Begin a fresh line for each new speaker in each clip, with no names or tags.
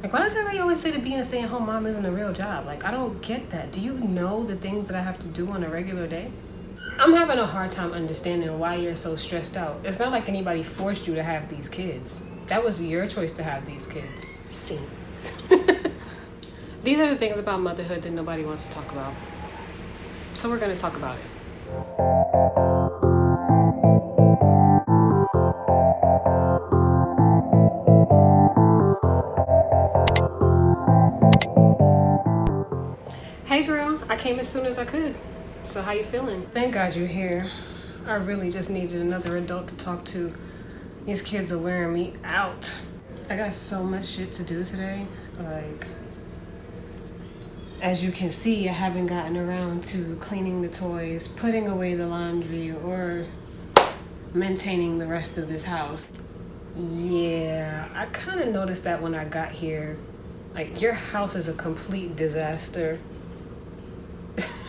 Like, why does everybody always say that being a stay-at-home mom isn't a real job? Like, I don't get that. Do you know the things that I have to do on a regular day? I'm having a hard time understanding why you're so stressed out. It's not like anybody forced you to have these kids. That was your choice to have these kids. See. These are the things about motherhood that nobody wants to talk about. So we're going to talk about it. Hey girl, I came as soon as I could. So how you feeling? Thank God you're here. I really just needed another adult to talk to. These kids are wearing me out. I got so much shit to do today. Like, as you can see, I haven't gotten around to cleaning the toys, putting away the laundry, or maintaining the rest of this house. Yeah, I kind of noticed that when I got here. Like, your house is a complete disaster.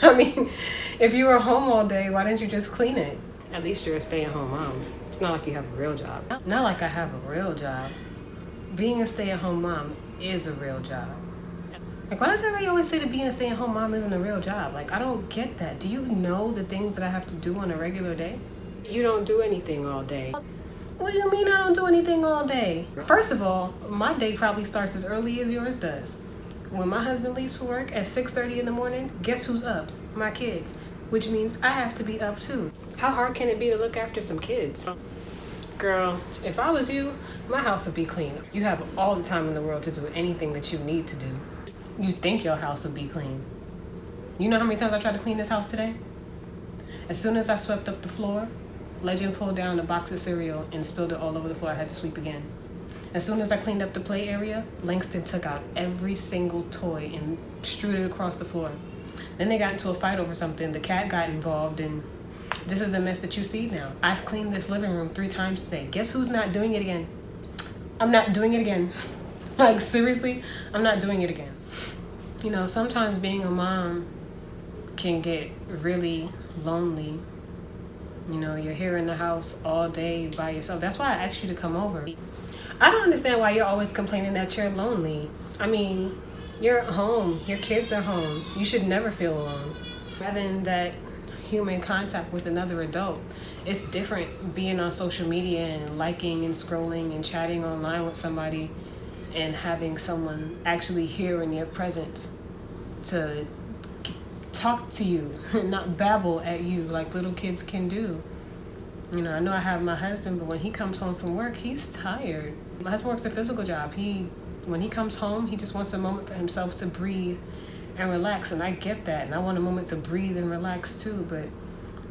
I mean, if you were home all day, why didn't you just clean it? At least you're a stay-at-home mom. It's not like you have a real job. Not like I have a real job. Being a stay-at-home mom is a real job. Like, why does everybody always say that being a stay-at-home mom isn't a real job? Like, I don't get that. Do you know the things that I have to do on a regular day? You don't do anything all day. What do you mean I don't do anything all day? First of all, my day probably starts as early as yours does. When my husband leaves for work at 6:30 in the morning, guess who's up? My kids. Which means I have to be up too. How hard can it be to look after some kids? Girl, if I was you, my house would be clean. You have all the time in the world to do anything that you need to do. You think your house would be clean. You know how many times I tried to clean this house today? As soon as I swept up the floor, Legend pulled down a box of cereal and spilled it all over the floor. I had to sweep again. As soon as I cleaned up the play area, Langston took out every single toy and strewed it across the floor. Then they got into a fight over something. The cat got involved, and this is the mess that you see now. I've cleaned this living room 3 times today. Guess who's not doing it again? I'm not doing it again. Like, seriously, I'm not doing it again. You know, sometimes being a mom can get really lonely. You know, you're here in the house all day by yourself. That's why I asked you to come over. I don't understand why you're always complaining that you're lonely. I mean, you're at home. Your kids are home. You should never feel alone. Having that human contact with another adult, it's different being on social media and liking and scrolling and chatting online with somebody and having someone actually here in your presence to talk to you and not babble at you like little kids can do. You know, I know I have my husband, but when he comes home from work, he's tired. My husband works a physical job. When he comes home, he just wants a moment for himself to breathe and relax, and I get that, and I want a moment to breathe and relax too, but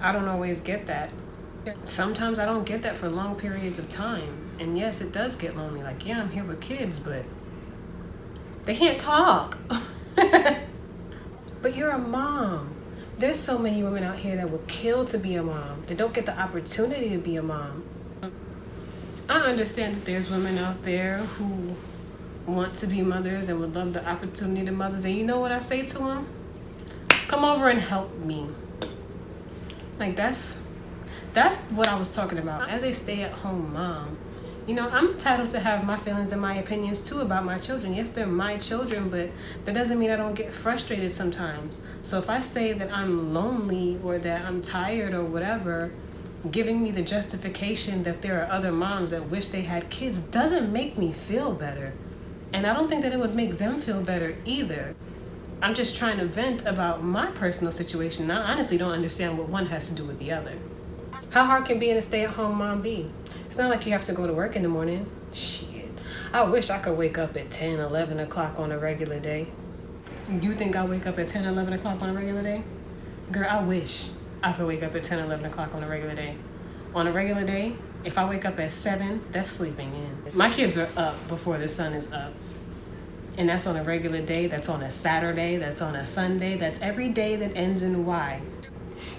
I don't always get that. Sometimes I don't get that for long periods of time, and yes, it does get lonely. Like, yeah, I'm here with kids, but they can't talk. But you're a mom. There's so many women out here that would kill to be a mom. They don't get the opportunity to be a mom. I understand that there's women out there who want to be mothers and would love the opportunity to mothers. And you know what I say to them? Come over and help me. Like, that's what I was talking about. As a stay-at-home mom, you know, I'm entitled to have my feelings and my opinions too about my children. Yes, they're my children, but that doesn't mean I don't get frustrated sometimes. So if I say that I'm lonely or that I'm tired or whatever, giving me the justification that there are other moms that wish they had kids doesn't make me feel better. And I don't think that it would make them feel better either. I'm just trying to vent about my personal situation. I honestly don't understand what one has to do with the other. How hard can being a stay-at-home mom be? It's not like you have to go to work in the morning. Shit. I wish I could wake up at 10, 11 o'clock on a regular day. You think I wake up at 10, 11 o'clock on a regular day? Girl, I wish I could wake up at 10, 11 o'clock on a regular day. On a regular day, if I wake up at 7, that's sleeping in. My kids are up before the sun is up. And that's on a regular day, that's on a Saturday, that's on a Sunday, that's every day that ends in Y.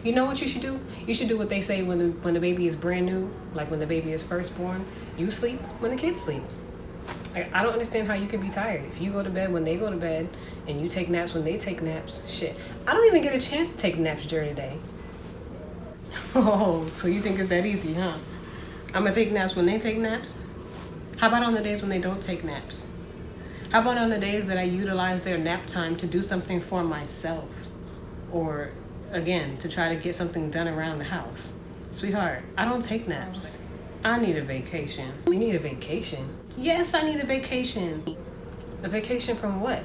You know what you should do? You should do what they say when the baby is brand new, like when the baby is first born. You sleep when the kids sleep. Like, I don't understand how you can be tired. If you go to bed when they go to bed and you take naps when they take naps, shit. I don't even get a chance to take naps during the day. Oh, so you think it's that easy, huh? I'm gonna take naps when they take naps? How about on the days when they don't take naps? How about on the days that I utilize their nap time to do something for myself? Or, again, to try to get something done around the house? Sweetheart, I don't take naps. I need a vacation. We need a vacation. Yes, I need a vacation. A vacation from what?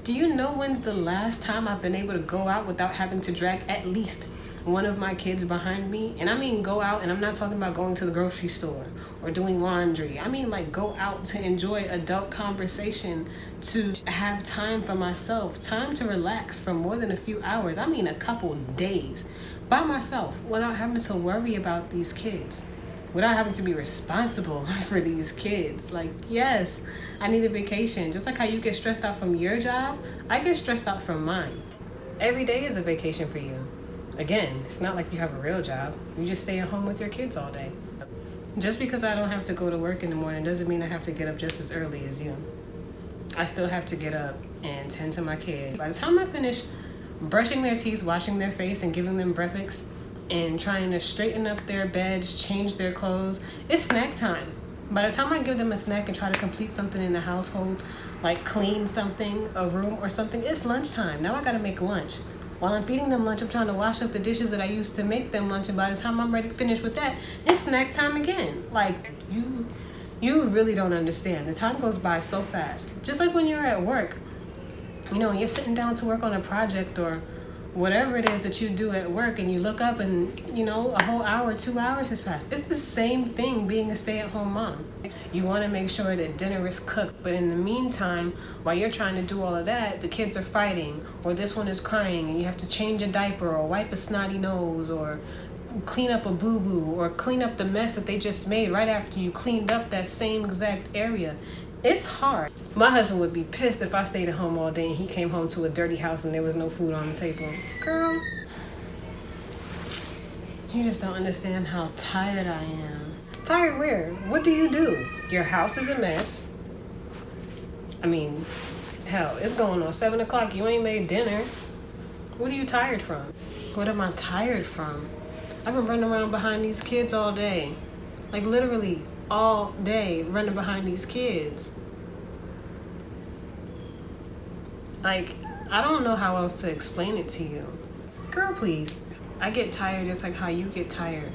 Do you know when's the last time I've been able to go out without having to drag at least one of my kids behind me? And I mean go out, and I'm not talking about going to the grocery store or doing laundry. I mean like go out to enjoy adult conversation, to have time for myself, time to relax for more than a few hours. I mean a couple days by myself without having to worry about these kids, without having to be responsible for these kids. Like, yes, I need a vacation. Just like how you get stressed out from your job, I get stressed out from mine. Every day is a vacation for you. Again, it's not like you have a real job. You just stay at home with your kids all day. Just because I don't have to go to work in the morning doesn't mean I have to get up just as early as you. I still have to get up and tend to my kids. By the time I finish brushing their teeth, washing their face, and giving them breakfast, and trying to straighten up their beds, change their clothes, it's snack time. By the time I give them a snack and try to complete something in the household, like clean something, a room or something, it's lunchtime. Now I gotta make lunch. While I'm feeding them lunch, I'm trying to wash up the dishes that I used to make them lunch, and by the time I'm ready to finish with that, it's snack time again. Like, you really don't understand. The time goes by so fast. Just like when you're at work, you know, you're sitting down to work on a project or whatever it is that you do at work, and you look up and, you know, a whole hour, 2 hours has passed. It's the same thing being a stay-at-home mom. You want to make sure that dinner is cooked, but in the meantime, while you're trying to do all of that, the kids are fighting, or this one is crying, and you have to change a diaper, or wipe a snotty nose, or clean up a boo-boo, or clean up the mess that they just made right after you cleaned up that same exact area. It's hard. My husband would be pissed if I stayed at home all day and he came home to a dirty house and there was no food on the table. Girl, you just don't understand how tired I am. Tired where? What do you do? Your house is a mess. I mean, hell, it's going on 7 o'clock. You ain't made dinner. What are you tired from? What am I tired from? I've been running around behind these kids all day. Like literally all day running behind these kids. Like, I don't know how else to explain it to you. Girl, please. I get tired just like how you get tired.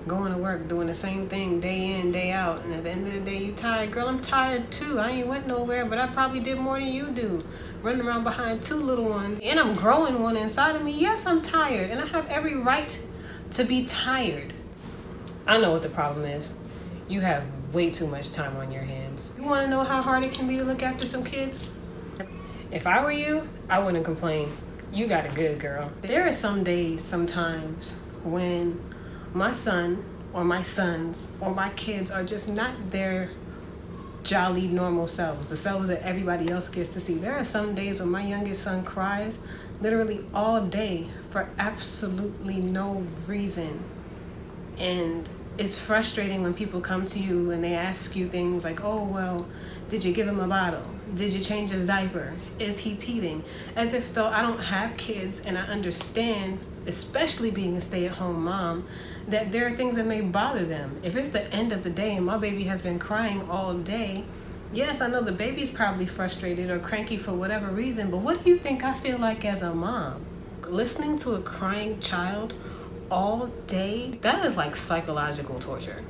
Going to work, doing the same thing day in, day out. And at the end of the day, you tired. Girl, I'm tired too. I ain't went nowhere, but I probably did more than you do. Running around behind 2 little ones. And I'm growing one inside of me. Yes, I'm tired. And I have every right to be tired. I know what the problem is. You have way too much time on your hands. You want to know how hard it can be to look after some kids? If I were you, I wouldn't complain. You got it good, girl. There are some days, sometimes, when my son or my sons or my kids are just not their jolly, normal selves, the selves that everybody else gets to see. There are some days when my youngest son cries literally all day for absolutely no reason. And it's frustrating when people come to you and they ask you things like, oh, well, did you give him a bottle? Did you change his diaper? Is he teething? As if though I don't have kids and I understand, especially being a stay-at-home mom, that there are things that may bother them. If it's the end of the day and my baby has been crying all day, yes, I know the baby's probably frustrated or cranky for whatever reason, but what do you think I feel like as a mom? Listening to a crying child all day, that is like psychological torture.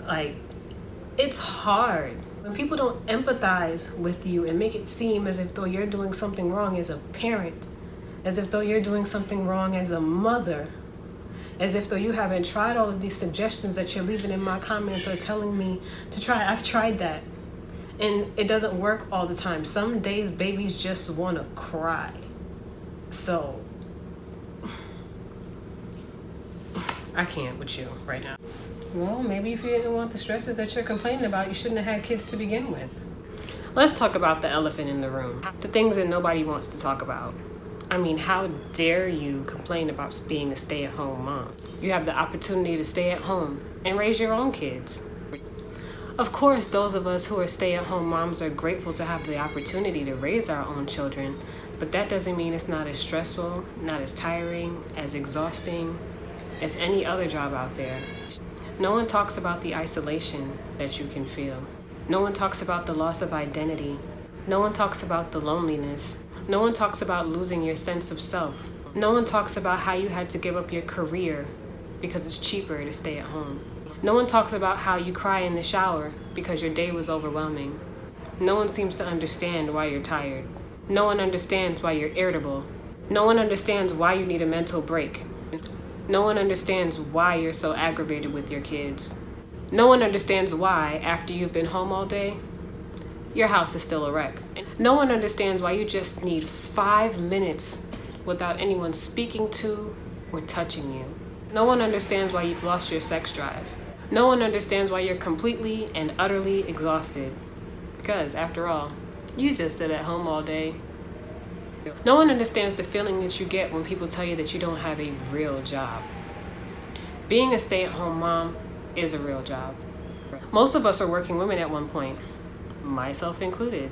Like, it's hard. When people don't empathize with you and make it seem as if though you're doing something wrong as a parent, as if though you're doing something wrong as a mother, as if though you haven't tried all of these suggestions that you're leaving in my comments or telling me to try. I've tried that. And it doesn't work all the time. Some days babies just want to cry. So I can't with you right now. Well, maybe if you didn't want the stresses that you're complaining about, you shouldn't have had kids to begin with. Let's talk about the elephant in the room. The things that nobody wants to talk about. I mean, how dare you complain about being a stay-at-home mom? You have the opportunity to stay at home and raise your own kids. Of course, those of us who are stay-at-home moms are grateful to have the opportunity to raise our own children, but that doesn't mean it's not as stressful, not as tiring, as exhausting as any other job out there. No one talks about the isolation that you can feel. No one talks about the loss of identity. No one talks about the loneliness. No one talks about losing your sense of self. No one talks about how you had to give up your career because it's cheaper to stay at home. No one talks about how you cry in the shower because your day was overwhelming. No one seems to understand why you're tired. No one understands why you're irritable. No one understands why you need a mental break. No one understands why you're so aggravated with your kids. No one understands why, after you've been home all day, your house is still a wreck. No one understands why you just need 5 minutes without anyone speaking to or touching you. No one understands why you've lost your sex drive. No one understands why you're completely and utterly exhausted. Because, after all, you just sit at home all day. No one understands the feeling that you get when people tell you that you don't have a real job. Being a stay-at-home mom is a real job. Most of us are working women at one point, myself included.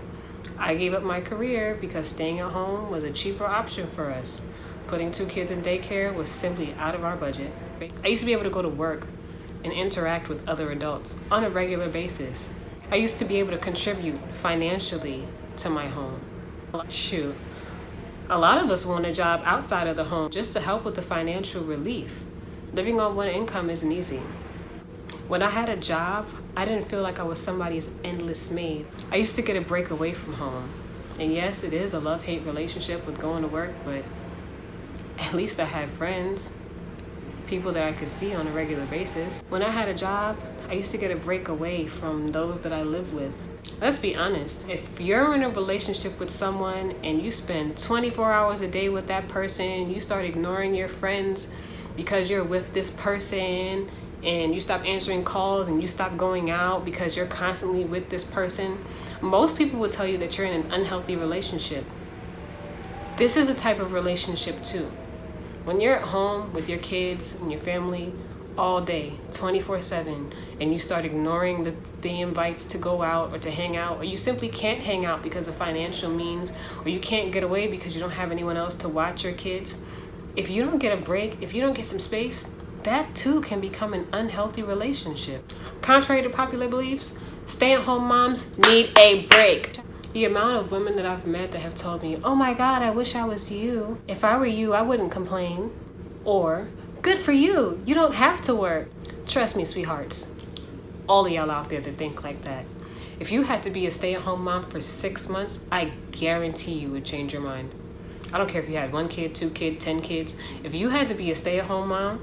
I gave up my career because staying at home was a cheaper option for us. Putting 2 kids in daycare was simply out of our budget. I used to be able to go to work and interact with other adults on a regular basis. I used to be able to contribute financially to my home. Shoot, a lot of us want a job outside of the home just to help with the financial relief. Living on one income isn't easy. When I had a job, I didn't feel like I was somebody's endless maid. I used to get a break away from home. And yes, it is a love-hate relationship with going to work, but at least I had friends, people that I could see on a regular basis. When I had a job, I used to get a break away from those that I live with. Let's be honest, if you're in a relationship with someone and you spend 24 hours a day with that person, you start ignoring your friends because you're with this person, and you stop answering calls and you stop going out because you're constantly with this person, most people will tell you that you're in an unhealthy relationship. This is a type of relationship too. When you're at home with your kids and your family all day, 24/7, and you start ignoring the invites to go out or to hang out, or you simply can't hang out because of financial means, or you can't get away because you don't have anyone else to watch your kids, if you don't get a break, if you don't get some space, that too can become an unhealthy relationship. Contrary to popular beliefs, stay-at-home moms need a break. The amount of women that I've met that have told me, "Oh my God, I wish I was you. If I were you, I wouldn't complain." Or, "Good for you, you don't have to work." Trust me, sweethearts, all of y'all out there that think like that, if you had to be a stay-at-home mom for 6 months, I guarantee you would change your mind. I don't care if you had 1 kid, 2 kids, 10 kids. If you had to be a stay-at-home mom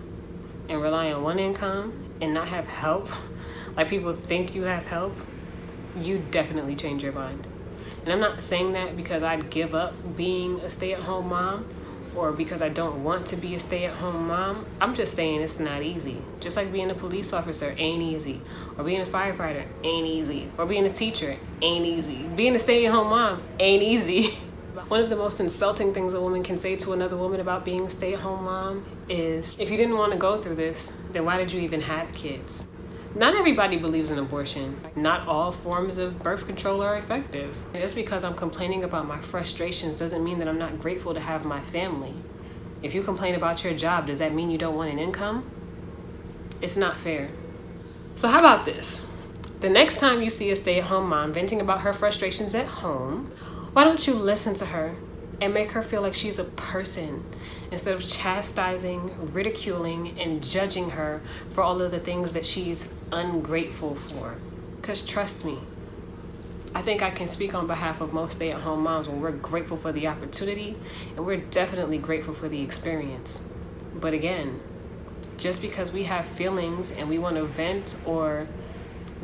and rely on one income and not have help, like people think you have help, you definitely change your mind. And I'm not saying that because I'd give up being a stay-at-home mom or because I don't want to be a stay-at-home mom. I'm just saying it's not easy. Just like being a police officer ain't easy, or being a firefighter ain't easy, or being a teacher ain't easy. Being a stay-at-home mom ain't easy. One of the most insulting things a woman can say to another woman about being a stay-at-home mom is, if you didn't want to go through this, then why did you even have kids? Not everybody believes in abortion. Not all forms of birth control are effective. Just because I'm complaining about my frustrations doesn't mean that I'm not grateful to have my family. If you complain about your job, does that mean you don't want an income? It's not fair. So how about this? The next time you see a stay-at-home mom venting about her frustrations at home, why don't you listen to her and make her feel like she's a person instead of chastising, ridiculing, and judging her for all of the things that she's ungrateful for? Because trust me, I think I can speak on behalf of most stay-at-home moms when we're grateful for the opportunity, and we're definitely grateful for the experience. But again, just because we have feelings and we want to vent or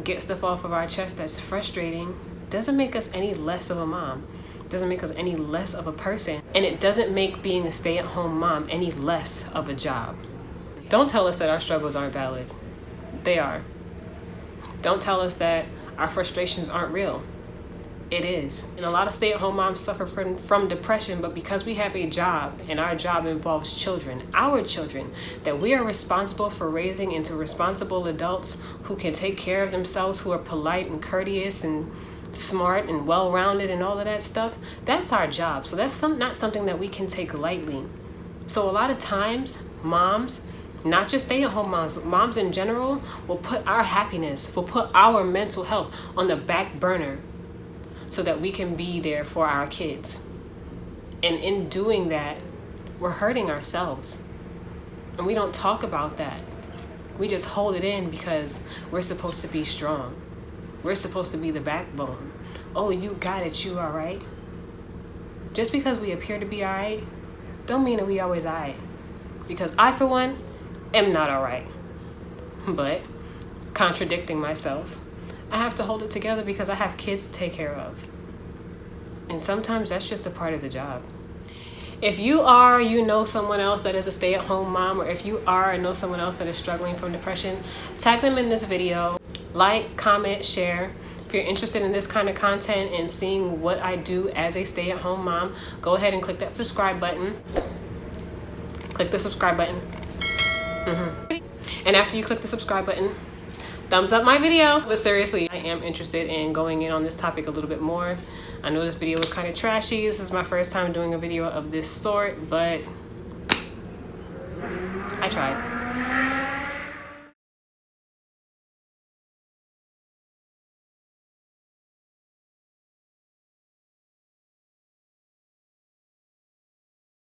get stuff off of our chest that's frustrating doesn't make us any less of a mom. Doesn't make us any less of a person, and it doesn't make being a stay-at-home mom any less of a job. Don't tell us that our struggles aren't valid. They are. Don't tell us that our frustrations aren't real. It is. And a lot of stay-at-home moms suffer from depression, but because we have a job, and our job involves children, our children, that we are responsible for raising into responsible adults who can take care of themselves, who are polite and courteous and smart and well-rounded and all of that stuff, that's our job. So that's not something that we can take lightly. So a lot of times, moms, not just stay-at-home moms, but moms in general, will put our happiness, will put our mental health on the back burner so that we can be there for our kids. And in doing that, we're hurting ourselves. And we don't talk about that. We just hold it in because we're supposed to be strong. We're supposed to be the backbone. Oh, you got it, you all right. Just because we appear to be all right, don't mean that we always all right. Because I, for one, am not all right. But, contradicting myself, I have to hold it together because I have kids to take care of. And sometimes that's just a part of the job. If you know someone else that is a stay-at-home mom, or if you know someone else that is struggling from depression, tag them in this video. Like, comment, share. If you're interested in this kind of content and seeing what I do as a stay-at-home mom, go ahead and click that subscribe button. Click the subscribe button. And after you click the subscribe button, thumbs up my video. But seriously, I am interested in going in on this topic a little bit more. I know this video was kind of trashy. This is my first time doing a video of this sort, but I tried.